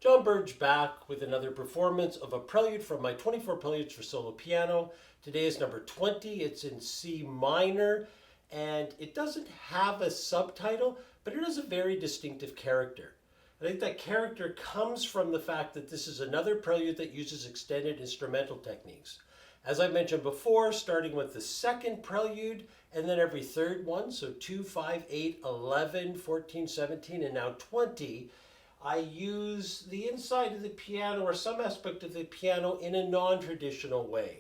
John Burge back with another performance of a prelude from my 24 Preludes for solo piano. Today is number 20. It's in C minor, and it doesn't have a subtitle, but it has a very distinctive character. I think that character comes from the fact that this is another prelude that uses extended instrumental techniques. As I mentioned before, starting with the second prelude and then every third one, so 2, 5, 8, 11, 14, 17, and now 20, I use the inside of the piano or some aspect of the piano in a non-traditional way.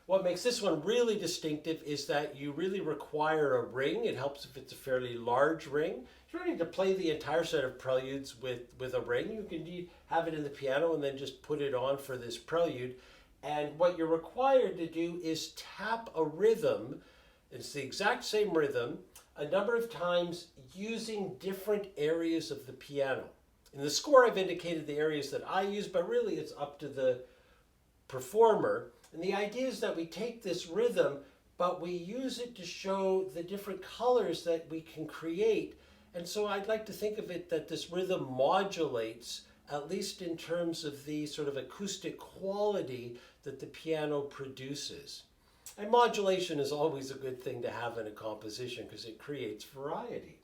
What makes this one really distinctive is that you really require a ring. It helps if it's a fairly large ring. You don't need to play the entire set of preludes with a ring. You can have it in the piano and then just put it on for this prelude. And what you're required to do is tap a rhythm. It's the exact same rhythm a number of times using different areas of the piano. In the score, I've indicated the areas that I use, but really it's up to the performer. And the idea is that we take this rhythm, but we use it to show the different colors that we can create. And so I'd like to think of it that this rhythm modulates, at least in terms of the sort of acoustic quality that the piano produces. And modulation is always a good thing to have in a composition because it creates variety.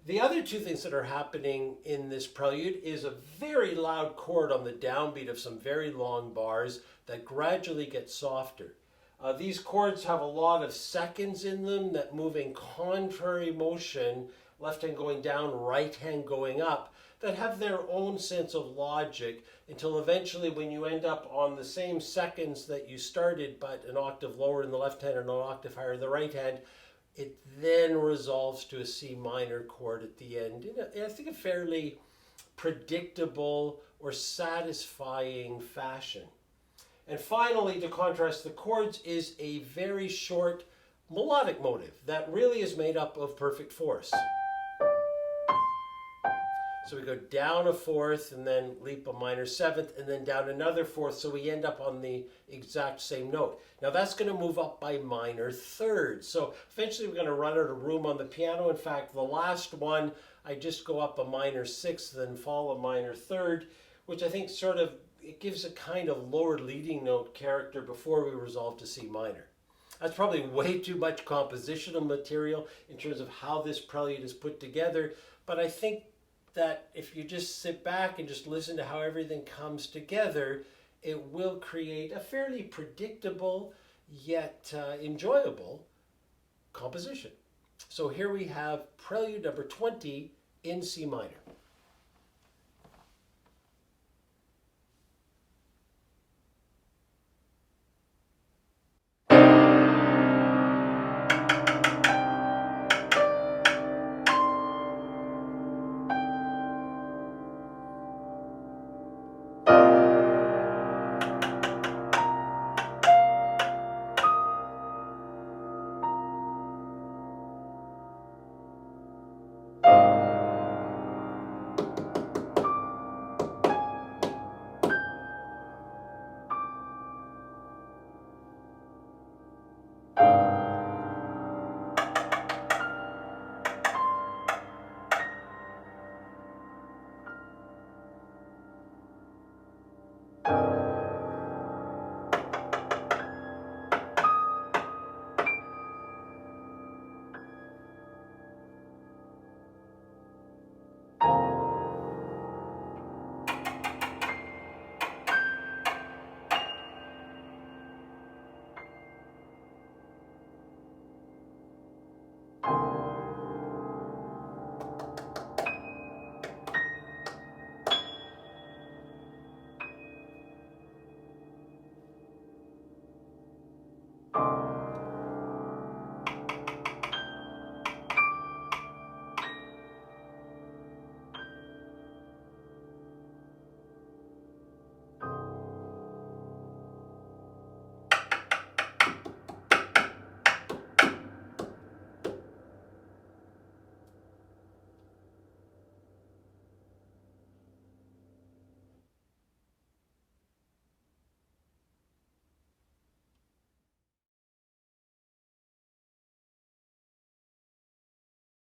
The other two things that are happening in this prelude is a very loud chord on the downbeat of some very long bars that gradually get softer. These chords have a lot of seconds in them that move in contrary motion, left hand going down, right hand going up, that have their own sense of logic until eventually when you end up on the same seconds that you started but an octave lower in the left hand and an octave higher in the right hand, it then resolves to a C minor chord at the end in I think a fairly predictable or satisfying fashion. And finally, to contrast the chords, is a very short melodic motive that really is made up of perfect fourths. So we go down a fourth and then leap a minor seventh and then down another fourth, so we end up on the exact same note. Now that's going to move up by minor thirds. So eventually we're going to run out of room on the piano. In fact, the last one, I just go up a minor sixth and fall a minor third, which I think sort of it gives a kind of lower leading note character before we resolve to C minor. That's probably way too much compositional material in terms of how this prelude is put together, but I think that if you just sit back and just listen to how everything comes together, it will create a fairly predictable yet enjoyable composition. So here we have Prelude number 20 in C minor.